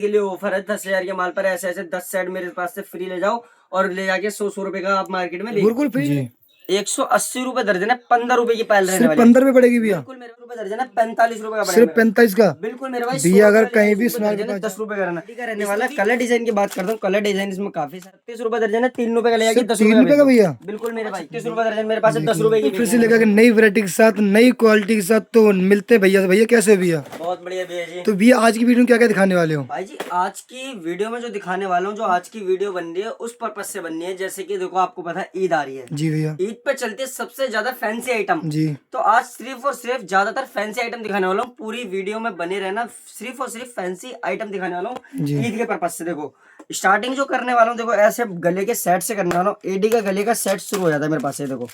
के लिए ऑफर है 10,000 के माल पर ऐसे ऐसे 10 सेट मेरे पास से फ्री ले जाओ और ले जाके 100 रुपए का आप मार्केट में बिल्कुल फ्री। 180 रुपए दर्जन है, 15 रुपए की पायल रहने सिर्फ वाली 15 रुपए पड़ेगी भैया। बिल्कुल मेरे रुपए दर्जन है, 45 रुपए का पड़ेगा सिर्फ 45 का। बिल्कुल मेरे भाई। भैया अगर कहीं भी स्मॉल 10 रुपए का रहने वाला। कलर डिजाइन की बात करता हूँ, कलर डिजाइन इसमें काफी 30 रुपए दर्जन है, 3 रुपए का ले 10 रुपए का भैया। बिल्कुल मेरे भाई 30 रुपए दर्जन मेरे पास 10 रुपए की फिर से लेकर नई वैरायटी के साथ नई क्वालिटी के साथ तो मिलते हैं भैया। भैया कैसे भैया? बहुत बढ़िया भैया जी। तो भैया आज की वीडियो में क्या क्या दिखाने वाले हो? भाई जी आज की वीडियो में जो दिखाने वाला हूँ, जो आज की वीडियो बन रही है उस पर्पज से बननी है, जैसे कि देखो आपको पता है ईद आ रही है जी भैया। ईद पे चलती है सबसे ज्यादा फैंसी आइटम जी। तो आज सिर्फ और सिर्फ ज्यादातर फैंसी आइटम दिखाने वाला हूँ। पूरी वीडियो में बने रहना, सिर्फ और सिर्फ फैंसी आइटम दिखाने वाला हूँ ईद के पर्पज से। देखो स्टार्टिंग जो करने वाला हूँ, देखो ऐसे गले के सेट से करने वाला हूँ। एडी का गले का सेट शुरू हो जाता है मेरे पास से। देखो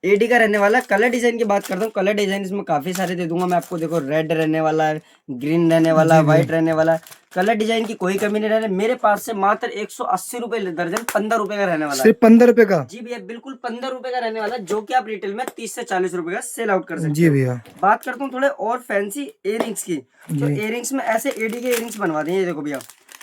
एडी का रहने वाला। कलर डिजाइन की बात करता हूँ, कलर डिजाइन इसमें काफी सारे दे दूंगा मैं आपको। देखो रेड रहने वाला है, ग्रीन रहने वाला है, व्हाइट रहने वाला है। कलर डिजाइन की कोई कमी नहीं रहने मेरे पास से। मात्र 180 रुपए दर्जन, 15 रुपए का रहने वाला है। सिर्फ 15 रुपए का? जी भैया बिल्कुल 15 रुपए का रहने वाला, जो कि आप रिटेल में 30 से 40 रुपए का सेल आउट कर सकते जी भैया। बात करता हूँ थोड़े और फैंसी इयरिंग्स की। तो इयरिंग्स में ऐसे एडी के इयरिंग्स बनवा देंगे। देखो भैया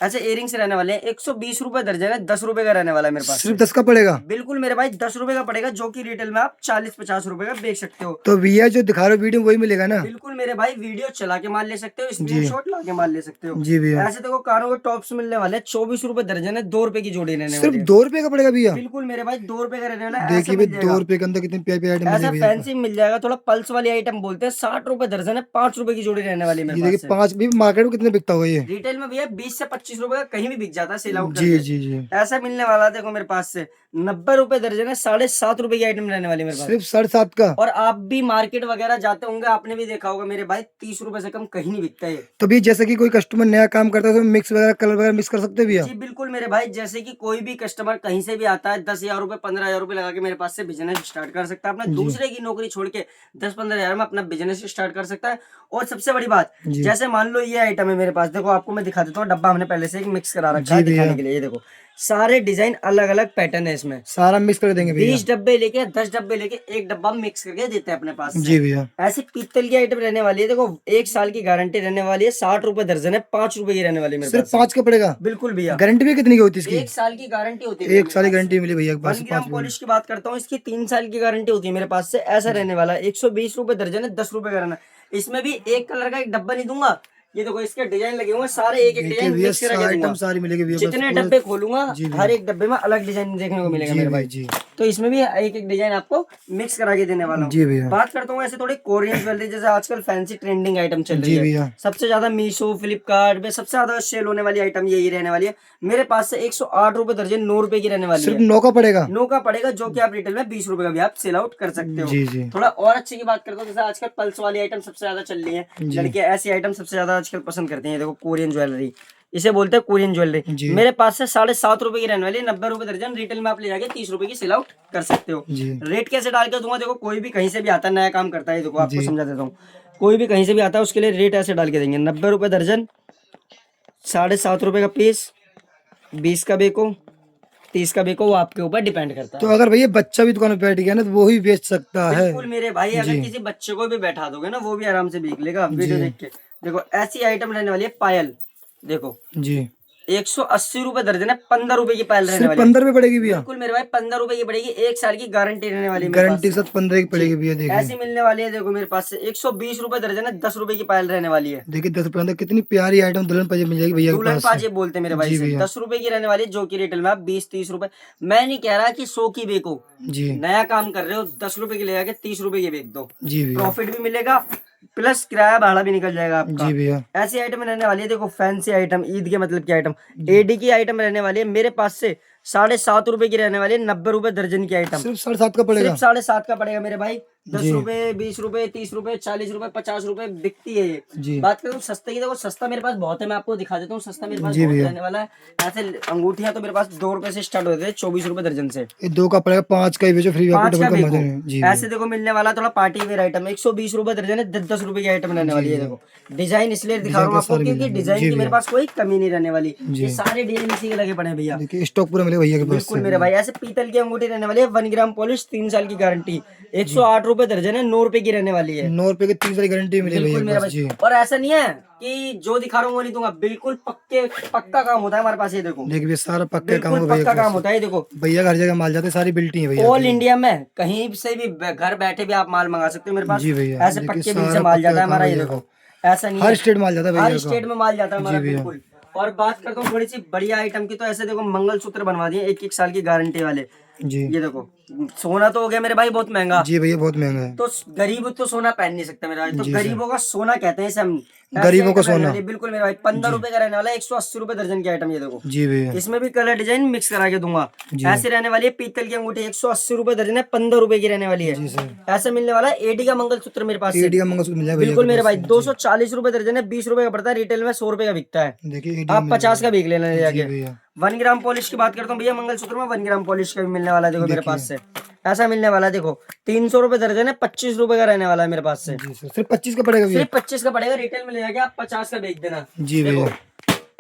ऐसे इयरिंग्स रहने वाले हैं, 120 रुपए दर्जन है, 10 रुपए का रहने वाला है मेरे पास। सिर्फ 10 का पड़ेगा? बिल्कुल मेरे भाई 10 रुपए का पड़ेगा, जो कि रिटेल में आप 40-50 रुपए का बेच सकते हो। तो भैया जो दिखा रहे हो वीडियो वही मिलेगा ना? बिल्कुल मेरे भाई, वीडियो चला के माल ले सकते हो, स्क्रीनशॉट ला के माल ले सकते हो। जी भैया। ऐसे देखो कानों के टॉप्स मिलने वाले हैं, 24 रुपए दर्जन है, 2 रुपए की जोड़ी रहने वाली सिर्फ है। 2 रुपए का पड़ेगा भैया? बिल्कुल मेरे भाई 2 रुपए का रहने वाला है। देखिए भाई 2 रुपए के अंदर कितनी प्यारी आइटम ऐसा फैंसी मिल जाएगा, थोड़ा पल्स वाली आइटम बोलते हैं। 60 रुपए दर्जन है, 5 रुपए की जोड़ी रहने वाली है। देखिए 5 भी मार्केट में कितने बिकता होगा ये? रिटेल में भैया 20 से 25 रुपए का कहीं भी बिक जाता है सेल आउट जी करके। जी जी। ऐसा मिलने वाला है। देखो मेरे पास से 90 रुपए दर्जन है, 7.5 रुपए की आइटम रहने वाली मेरे पास। सिर्फ 7.5 का? और आप भी मार्केट वगैरह जाते होंगे, आपने भी देखा होगा मेरे भाई 30 रुपए से कम कहीं नहीं बिकता है। तो भी जैसे कि कोई कस्टमर नया काम करता है तो मिक्स वगैरह कलर वगैरह मिक्स कर सकते हैं भैया? जी बिल्कुल मेरे भाई, जैसे कि कोई भी कस्टमर कहीं से भी आता है, 10,000 रुपए 15,000 रुपए लगा के मेरे पास से बिजनेस स्टार्ट कर सकता है। अपना दूसरे की नौकरी छोड़ के 10-15 हजार में अपना बिजनेस स्टार्ट कर सकता है। और सबसे बड़ी बात, जैसे मान लो ये आइटम है मेरे पास, देखो आपको मैं दिखा देता हूँ। डब्बा हमने पहले से एक मिक्स करा रखा है दिखाने के लिए। ये देखो सारे डिजाइन अलग अलग पैटर्न है इसमें, सारा मिक्स कर देंगे भैया। 20 डब्बे लेके 10 डब्बे लेके एक डब्बा मिक्स करके देते हैं अपने पास से। जी भैया। ऐसी पीतल की आइटम रहने वाली है। देखो 1 साल की गारंटी रहने वाली है, 60 रुपए दर्जन है, 5 रुपए की रहने वाली है मेरे सिर्फ पास। 5 का पड़ेगा? बिल्कुल भैया। गारंटी भी कितनी की होती है इसकी? 1 साल की गारंटी होती है। 1 साल की गारंटी मिली भैया के पास? 1 ग्राम पॉलिश की बात करता हूँ, इसकी 3 साल की गारंटी होती है मेरे पास से। ऐसा रहने वाला है, 120 रुपए दर्जन है, 10 रुपए का रहना। इसमें भी एक कलर का एक डब्बा नहीं दूंगा। ये देखो इसके डिजाइन लगे हुए सारे, एक एक डिजाइन मिक्स करके दूंगा। सारी मिलेगी भैया। जितने डब्बे खोलूंगा हर एक डब्बे में अलग डिजाइन देखने को मिलेगा मेरे भाई। जी। तो इसमें भी एक एक डिजाइन आपको मिक्स करा के देने वाला हूँ। जी भैया। बात करता हूँ ऐसे थोड़ी कोरियन ज्वेलरी, जैसे आजकल फैंसी ट्रेंडिंग आइटम चल रही है। भैया। सबसे ज्यादा मीशो फ्लिपकार्ट में सबसे ज्यादा सेल होने वाली आइटम यही रहने वाली है मेरे पास से। 108 रुपए दर्जन, 9 रुपए की रहने वाली है। सिर्फ 9 का पड़ेगा? 9 का पड़ेगा, जो कि आप रिटेल में 20 रुपए का भी आप सेल आउट कर सकते हो। जी। थोड़ा और अच्छे की बात करता हूँ, जैसे आजकल पल्स वाली आइटम सबसे ज्यादा चल रही है, लड़के ऐसी आइटम सबसे ज्यादा आजकल पसंद करते हैं। देखो कोरियन ज्वेलरी, इसे बोलते हैं कोरियन ज्वेलरी। मेरे पास से 7.5 रुपए की रहने वाली है, 90 रुपए दर्जन। रिटेल में आप ले जाके 30 रुपए की सेल आउट कर सकते हो। रेट कैसे डाल के दूंगा, देखो कोई भी कहीं से भी आता है, नया काम करता है। देखो आपको समझा देता हूँ, कोई भी कहीं से भी आता है उसके लिए रेट ऐसे डाल के देंगे। 90 रुपए दर्जन, 7.5 रुपए का पीस, 20 का बेको, 30 का बेको, वो आपके ऊपर डिपेंड करता है। तो अगर भैया बच्चा भी दुकान पे बैठ गया ना तो वो ही बेच सकता है? बिल्कुल मेरे भाई, अगर किसी बच्चे को भी बैठा दोगे ना, वो भी आराम से बिक लेगा वीडियो देख के। देखो ऐसी आइटम रहने वाली है पायल। देखो जी 180 रुपए दर्जन है, 15 रुपए की पायल रहने वाली है। 15 रुपए पड़ेगी भैया? बिल्कुल मेरे भाई 15 रुपए की पड़ेगी, 1 साल की गारंटी रहने वाली है। गारंटी के साथ 15 की पड़ेगी भैया। देखिए ऐसी मिलने वाली है। देखो मेरे पास से 120 रुपए दर्जन है, 10 रुपए की पायल रहने वाली है। देखिए 10 रुपए अंदर कितनी प्यारी आइटम दुल्हन पाजेब मिल जाएगी भैया के दुल्हन पास। पाजेब बोलते हैं मेरे भाई से। 10 रुपए की रहने वाली है, जो की रिटेल में आप 20-30 रुपए। मैं नहीं कह रहा कि 100 की बेको, जी नया काम कर रहे हो, 10 रुपए की ले जाके 30 रुपए की बेच दो। जी भैया। प्रॉफिट भी मिलेगा, प्लस किराया भाड़ा भी निकल जाएगा आपका। जी भैया। ऐसी आइटम रहने वाली है। देखो फैंसी आइटम, ईद के मतलब की आइटम, एडी की आइटम रहने वाली है मेरे पास से। 7.5 रुपए की रहने वाली है, 90 रुपए दर्जन की आइटम। सिर्फ 7.5 का पड़ेगा? सिर्फ 7.5 का पड़ेगा मेरे भाई। 10 रुपए, 20 रुपए, 30 रुपए, 40 रुपए, 50 रुपए बिकती है ये। बात करूँ सस्ते की, देखो सस्ता मेरे पास बहुत है, मैं आपको दिखा देता हूँ। सस्ता मेरे पास बहुत रहने वाला है। ऐसे अंगूठियां तो मेरे पास 2 रुपए से स्टार्ट होते हैं, 24 रुपए दर्जन से। 2 का पड़ेगा, 5 का ही बेचो फ्री। 5 का बेचो। ऐसे देखो मिलने वाला थोड़ा पार्टी वेयर आइटम, 120 रुपए दर्जन है, 10 रुपए की आइटम रहने वाली है। देखो डिजाइन इसलिए दिखा रहा हूँ आपको क्योंकि डिजाइन की मेरे पास कोई कमी नहीं रहने वाली। ये सारे डिजाइन इसी के लगे पड़े हैं भैया। देखिए स्टॉक पूरा मिलेगा भैया के पास। बिल्कुल मेरे भाई। ऐसे पीतल की अंगूठी रहने वाली है, 1 ग्राम पॉलिश, 3 साल की गारंटी, 108 रुपए रुपए दर्जन है, 9 रुपए की रहने वाली है। 9 रुपए की 3 साल की गारंटी मिलेगी बिल्कुल मेरा भैया जी। भाई। और ऐसा नहीं है कि जो दिखा रहा हूँ वो नहीं दूंगा, बिल्कुल पक्का काम होता है हमारे पास। ये देखो देखिए भैया सारा पक्का काम बिल्कुल होगा पक्का भैया काम होता है। ये देखो भैया का हर जगह माल जाता है, सारी बिल्टी है भैया। ऑल इंडिया में कहीं से भी घर बैठे भी आप माल मंगा सकते हो मेरे पास। जी भैया ऐसे देखिए पक्के बिल से सारा माल पक्का जाता है काम हमारा। ये भैया देखो का। ऐसा नहीं हर है, स्टेट माल जाता है भैया हर का। स्टेट में माल जाता है हमारा जी भैया। बिल्कुल। और बात करता हूँ थोड़ी सी बढ़िया आइटम की, तो ऐसे देखो मंगलसूत्र बनवा दिए 1-1 साल की गारंटी वाले। जी ये देखो सोना तो हो गया मेरे भाई बहुत महंगा, जी भैया बहुत महंगा है। तो गरीब तो सोना पहन नहीं सकता मेरा भाई, तो जी सर। गरीबों का सोना कहते हैं इसे हम। गरीबों का ऐसे आइटम रहने सोना। वाली, बिल्कुल मेरा भाई 15 रुपए का रहने वाला है, 180 रुपए दर्जन की आइटम। ये देखो जी भैया इसमें भी कलर डिजाइन मिक्स करा के दूंगा। जी। ऐसे रहने वाली है पीतल की अंगूठी, 180 रुपए दर्जन है, 15 रुपए की रहने वाली है। जी सर। ऐसे मिलने वाला है एडी का मंगलसूत्र मेरे पास से। एडी का मंगलसूत्र मिल जाएगा भैया बिल्कुल के मेरे पास भाई से। 240 रुपए दर्जन है, 20 रुपए का पड़ता है, रिटेल में 100 रुपए का बिकता है। देखिए एडी आप 50 का बिक लेना ले जी जाके। भैया 1 ग्राम पॉलिश की बात करता हूँ भैया, मंगलसूत्र में 1 ग्राम पॉलिश का भी मिलने वाला है। देखो मेरे देखिए। पास से ऐसा मिलने वाला है। देखो 300 रुपए दर्जन है, 25 रुपए का रहने वाला है मेरे पास से। जी सर सिर्फ 25 का पड़ेगा भैया। सिर्फ 25 का पड़ेगा, रिटेल में ले जाके आप 50 का बेच देना। जी देखो भैया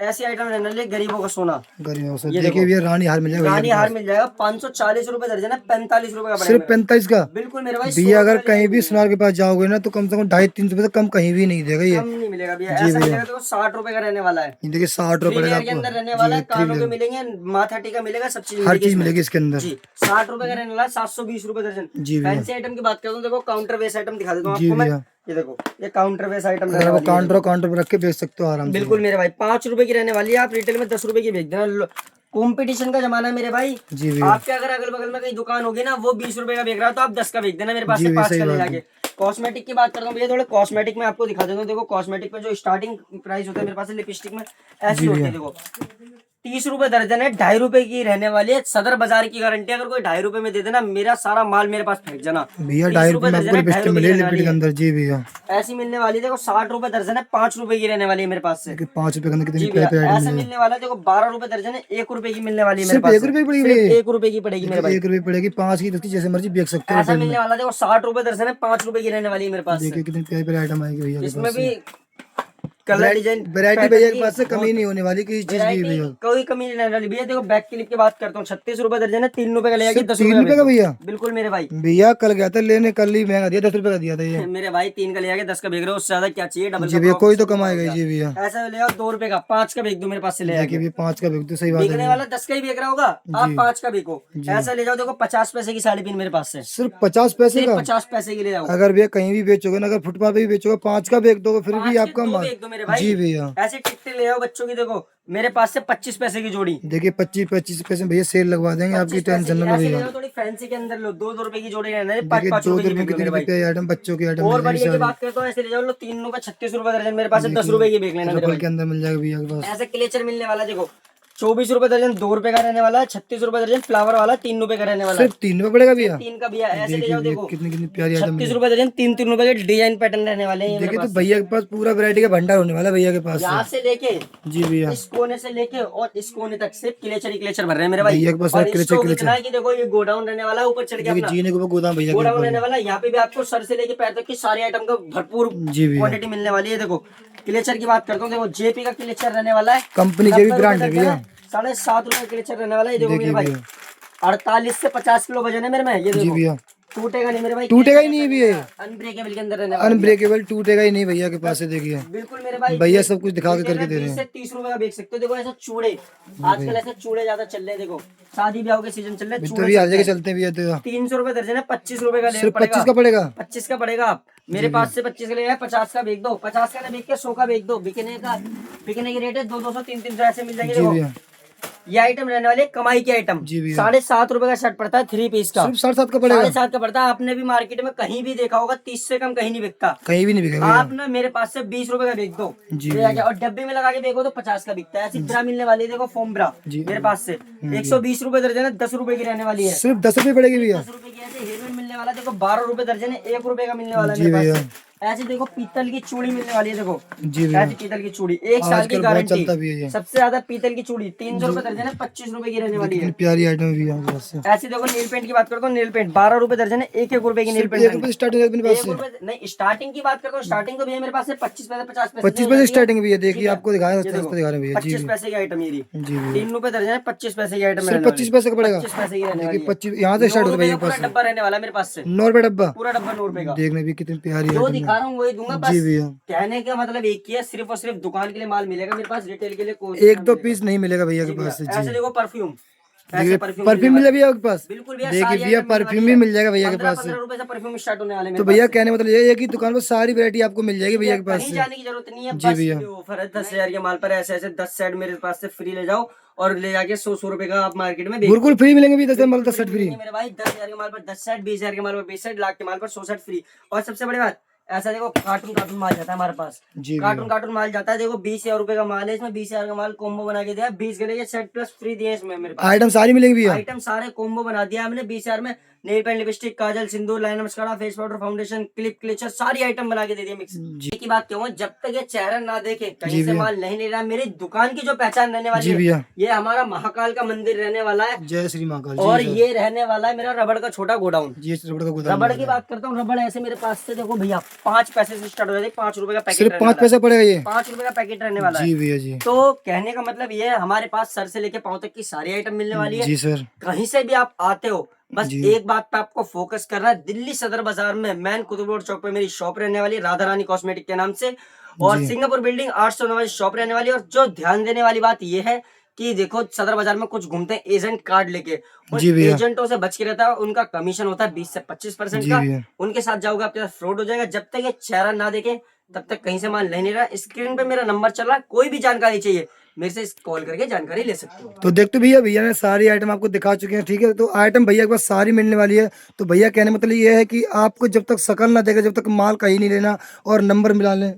ऐसी आइटम रहने वाली है, गरीबों का सोना। गरीबों से ये देखिए देखो। भैया रानी हार मिल जाएगा रानी भैया के हार पास। मिल जाएगा 540 रुपए दर्जन है, 45 रुपए का पड़ेगा सिर्फ मेरा। 45 का। बिल्कुल मेरे भाई भैया 100 अगर रुपए कहीं भी मिलेगा। सुनार के पास जाओगे ना तो कम से कम 250-300 रुपए से कम कहीं भी नहीं देगा ये। कम नहीं मिलेगा भैया। जी ऐसा भैया। मिलेगा तो 60 रुपए का रहने वाला है। ये देखिए 60 रुपए 3 पड़ेगा लेयर के अंदर रहने आपको। वाला है, जी कानों 3 के लेयर मिलेंगे, माथा टीका मिलेगा, सब चीज हर मिलेगी चीज इसमें। मिलेगी इसके अंदर। जी 60 रुपए का रहने वाला है, 720 रुपए दर्जन। जी भैया फैंसी आइटम की बात करता हूँ, देखो काउंटर बेस आइटम दिखा देता हूँ जी आपको मैं। भैया। ये देखो ये काउंटर बेस आइटम अगर रहने आप वाली है। काउंटर पे रख के बेच सकते हो आराम से। बिल्कुल मेरे भाई 5 रुपए की रहने वाली है, आप रिटेल में 10 रुपए की बेच देना। कंपटीशन का जमाना है मेरे भाई। जी भैया आपके अगर अगल बगल में कहीं दुकान होगी ना, वो 20 रुपए का बेच रहा है, तो आप 10 का बेच देना मेरे पास जी से भैया, 5 सही का ले बात जाके। कॉस्मेटिक की बात करता हूँ भैया, थोड़ा कॉस्मेटिक में आपको दिखा देता हूँ। देखो कॉस्मेटिक में जो स्टार्टिंग प्राइस होता है मेरे पास लिपस्टिक में ऐसी जी होती है। भैया। देखो 30 रुपए दर्जन है, 2.5 रुपए की रहने वाली है, सदर बाजार की गारंटी। अगर कोई 2.5 रुपए में दे देना, मेरा सारा माल मेरे पास फेंक जाना। भैया 30 2.5 रुपए रुपए में दर्जन आपको है, 2.5 लिपस्टिक रुपए की मिलेगी रहने वाली लिपस्टिक के है। अंदर। जी भैया ऐसी मिलने वाली है, देखो 60 रुपए दर्जन है, 5 रुपए की रहने वाली है मेरे पास से। 5 रुपए के अंदर कितनी जी प्यारी भैया प्यारी आइटम ऐसा मिल मिलने वाला है। देखो 12 रुपए दर्जन है, 1 रुपए की मिलने वाली है मेरे सिर्फ पास 1 से। रुपए की पड़ेगी सिर्फ ये? 1 रुपए की पड़ेगी मेरे भाई। 1 रुपए पड़ेगी, 5 की 10 जैसे मर्जी बेच सकते हो ऐसा रिटेल मिलने में। वाला है, देखो 60 रुपए दर्जन है, 5 रुपए की रहने वाली है मेरे पास से। देखिए कितनी प्यारी प्यारी आइटम आएगी भैया के इसमें पास भी से। कलर डिजाइन वैरायटी भैया के पास से कमी नहीं होने वाली किसी चीज की वैरायटी भैया। कोई कमी नहीं रहने वाली भैया। देखो बैक क्लिप की बात करता हूँ, 36 रुपए दर्जन है, 3 रुपए का ले जाके सिर्फ 10 3 रुपए रुपए का भैया। बिल्कुल मेरे भाई। भैया कल गया था लेने, कल ही महंगा दिया, 10 रुपए का दिया था ये। मेरे भाई 3 का ले जाके 10 का बेच रहे हो, उससे ज्यादा क्या चाहिए? डबल जी भैया कोई तो कमाएगा ही। जी भैया ऐसा ले आओ 2 रुपए का, 5 का बेच दो मेरे पास से ले देखिए जाके। भैया 5 का बिकते, सही बात है बेचने भैया। वाला 10 का ही बेच रहा होगा, आप 5 का बेचो। ऐसा ले जाओ, देखो 50 पैसे की साड़ी पिन मेरे पास से, सिर्फ 50 पैसे सिर्फ का। 50 पैसे की ले जाओ। अगर भैया कहीं भी बेचोगे ना, अगर फुटपाथ पे भी बेचोगे 5 का बेच दोगे फिर भी 5 के आपका 2 माल। बेच दो मेरे भाई। जी भैया ऐसे टिकटे ले आओ बच्चों की, देखो मेरे पास से 25 पैसे की जोड़ी। देखिए 25 पैसे भैया सेल लगवा देंगे, आपकी 25 पैसे टेंशन की। ना लो ऐसे ले भैया। जाओ, थोड़ी फैंसी के अंदर लो, 2 रुपए की जोड़ी रहने, देखिए 5 2 रुपए की रुपए बेच दो कितनी मेरे भाई। कितनी आइटम, बच्चों की आइटम और मिल बढ़िया की जाएगी बात करता हूँ, ऐसे ले जाओ लो, 3 का 36 रुपए दर्जन मेरे पास है, 10 रुपए की बेच लेना मेरे सारी भाई। के अंदर मिल जाएगा भैया के पास। ऐसे क्लेचर मिलने वाला, देखो 24 रुपए दर्जन 2 रुपए का रहने वाला है, 36 रुपए दर्जन फ्लावर वाला 3 रुपए का रहने वाला है। सिर्फ 3 रुपए पड़ेगा भैया। 3 का भैया। ऐसे ले देखिए जाओ, भैया देखो कितनी कितनी प्यारी आइटम 36 मिली। रुपए दर्जन 3 रुपए के डिजाइन पैटर्न रहने वाले हैं ये मेरे देखिए तो पास। भैया के पास पूरा वैरायटी का भंडार होने वाला है भैया के पास यहाँ से। से लेके जी भैया इस कोने से लेके और इस कोने तक सिर्फ क्लेचर ही क्लेचर भर रहे हैं मेरे भाई। भैया के पास और क्लेचर स्टॉक क्लेचर। इतना है कि देखो ये गोडाउन रहने वाला है, ऊपर चढ़ के देखिए अपना जीने के ऊपर गोदाम भैया के गोडाउन ऊपर रहने है। वाला है। यहाँ पे भी आपको सर से लेके पैर तक की सारी आइटम का भरपूर जी भैया क्वांटिटी मिलने वाली है। देखो क्लेचर की बात करता हूँ, देखो जेपी का क्लेचर रहने वाला है, कंपनी के भी ब्रांड है भैया। 7.5 रुपए क्लेचर रहने वाला है। ये देखो मेरे देखिए भाई भैया 48 से 50 किलो वजन है मेरे में। ये जी देखो भैया टूटेगा नहीं मेरे भाई, टूटेगा ही नहीं भैया। अनब्रेकेबल के अंदर रहने वाला है। अनब्रेकेबल टूटेगा ही नहीं भैया के पास से। देखिए बिल्कुल मेरे भाई। भैया सब कुछ दिखा के करके दे रहे 20 हैं। से 30 रुपए का बेच सकते हो। देखो ऐसे चूड़े, आजकल ऐसे चूड़े ज्यादा चल रहे हैं। देखो शादी ब्याह के सीजन चल रहे हैं, तो भी हर जगह चलते हैं भैया। तो 300 रुपए दर्जन है, 25 रुपए का ले सिर्फ 25 पड़ेगा। का पड़ेगा। 25 का पड़ेगा। आप मेरे पास से 25 का ले 50 का बेच दो, 50 का ना बेच के 100 का बेच दो। बिकने की रेट है 200 300 ऐसे मिल जाएंगे। जी देखो भैया ये आइटम रहने वाली है कमाई की आइटम। जी भैया 7.5 रुपए का शर्ट पड़ता है 3 पीस का, सिर्फ 7.5 का पड़ेगा। 7.5 का पड़ता है। आपने भी मार्केट में कहीं भी देखा होगा, 30 से कम कहीं नहीं बिकता। कहीं भी नहीं बिकेगा आप भैया। ना मेरे पास से 20 रुपए का बेच दो जी ले जाके, और डब्बे में लगा के देखो तो 50 का बिकता है। ऐसी ब्रा मिलने वाली है, देखो फोम ब्रा जी। मेरे पास से 120 रुपए दर्जन है, 10 रुपए की रहने वाली है। सिर्फ 10 रुपए पड़ेगी भैया। 10 रुपए की ऐसे हेलमेट मिलने वाला, देखो 12 रुपए दर्जन है, 1 रुपए का मिलने वाला है जी मेरे भैया पास से। ऐसे देखो पीतल की चूड़ी मिलने वाली है, देखो जी भैया, ऐसी पीतल की चूड़ी 1 साल की आजकल बहुत गारंटी। चलता भी है ये। सबसे ज्यादा पीतल की चूड़ी 300 रुपए दर्जन है, 25 रुपए की रहने वाली कितनी है। प्यारी आइटम भी है आपके पास से। ऐसे देखो नेल पेंट की बात करता हूँ, नेल पेंट 12 रुपए दर्जन है, 1-1 रुपए की नेल सिर्फ पेंट 1 रुपए स्टार्टिंग है अपने पास 1 से। रुपए नहीं, स्टार्टिंग की बात करता हूँ, स्टार्टिंग तो भैया मेरे पास से 25 पैसे 50 पैसे 25 पैसे स्टार्टिंग भी है, देखिए आपको दिखाया ये सस्ता देखो, दिखा रहे हैं भैया। जी 25 पैसे की आइटम ये रही, जी भैया, 3 रुपए दर्जन है, 25 पैसे की आइटम सिर्फ 25 पैसे का पड़ेगा। 25 पैसे की रहने देखिए वाली है। 25 यहाँ से स्टार्ट होता है भैया के पूरा पास डब्बा रहने वाला है मेरे पास से, 9 रुपए डब्बा। पूरा डब्बा 9 रुपए का। देखने भी कितनी प्यारी जो आइटम दिखा है। रहा हूँ वही दूंगा बस। जी भैया, कहने का मतलब एक ही है, सिर्फ और सिर्फ दुकान के लिए माल मिलेगा मेरे पास, रिटेल के लिए कोई 1-2 पीस नहीं मिलेगा भैया के पास से। ऐसे जी देखो परफ्यूम, देखिए परफ्यूम मिल भैया आपके पास। बिल्कुल भैया, देखिए सारी भैया आइटम मिलने परफ्यूम वाली भी है। मिल जाएगा भैया के पास से। 15 रुपए से परफ्यूम स्टार्ट होने वाले तो मेरे भैया पास से। कहने मतलब ये है कि दुकान पर सारी वैरायटी आपको मिल जाएगी भैया के पास कहीं से। जाने की जरूरत नहीं है, जी बस भैया, ये ऑफर है 10,000 के माल पर ऐसे ऐसे 10 सेट मेरे पास से फ्री ले जाओ और ले जाके 100 रुपए का आप मार्केट में बेच बिल्कुल फ्री मिलेंगे भैया 10 मतलब 10 बिल्कुल सेट फ्री। मिलेंगे मेरे भाई। 10,000 के माल पर 10 सेट, 20,000 के माल पर 20 सेट, लाख के माल पर 100 सेट फ्री। और सबसे बड़ी बात, ऐसा देखो कार्टून कार्टून माल जाता है हमारे पास, जी कार्टून कार्टून माल जाता है। देखो 20,000 रुपए का माल है, इसमें 20,000 का माल कॉम्बो बना के दिया, 20 गले के सेट प्लस फ्री दिए इसमें मेरे पास। आइटम सारी मिलेंगी भैया। आइटम सारे कॉम्बो बना दिया हमने 20,000 में। Nail paint, lipstick, kajal, sindoor, liner, mascara, face powder, foundation, clip, clutcher, सारी आइटम बना के दे दिए मिक्स। एक ही बात कहूँ, जब तक ये चेहरा ना देखे, कहीं से माल नहीं ले रहा, मेरी दुकान की जो पहचान रहने वाली जी है, भैया, ये हमारा महाकाल का मंदिर रहने वाला है। जय श्री महाकाल। और ये रहने वाला है मेरा रबड़ का छोटा गोडाउन। जी रबड़ का गोदाम। रबड़ की बात करता हूँ, रबड़ ऐसे मेरे पास से देखो भैया 5 पैसे से स्टार्ट हो जाती है, 5 रुपए का पैकेट सिर्फ 5 पैसे पड़ेगा ये। 5 रुपए का पैकेट रहने वाला है। जी भैया जी। तो कहने का मतलब ये है, हमारे पास सर से लेके पांव तक की सारी आइटम मिलने वाली है। जी सर। कहीं से भी आप आते हो, बस एक बात पे आपको फोकस करना है, दिल्ली सदर बाजार में मैन कुतुब रोड चौक पे मेरी शॉप रहने वाली है, राधा रानी कॉस्मेटिक के नाम से। और सिंगापुर बिल्डिंग 809 शॉप रहने वाली है। और जो ध्यान देने वाली बात ये है कि देखो सदर बाजार में कुछ घूमते हैं एजेंट कार्ड लेके, उन एजेंटों से बच के रहता है, उनका कमीशन होता है 20 से 25% का। उनके साथ जाओगे आपके साथ फ्रॉड हो जाएगा। जब तक ये चेहरा ना देखे तब तक कहीं से माल नहीं रहा। स्क्रीन पे मेरा नंबर चल रहा है, कोई भी जानकारी चाहिए मेरे से कॉल करके जानकारी ले सकते हो। तो देखते भैया, भैया ने सारी आइटम आपको दिखा चुके हैं, ठीक है। तो आइटम भैया के पास सारी मिलने वाली है। तो भैया कहने मतलब ये है कि आपको जब तक शकल ना देखे, जब तक माल कहीं नहीं लेना और नंबर मिला लें।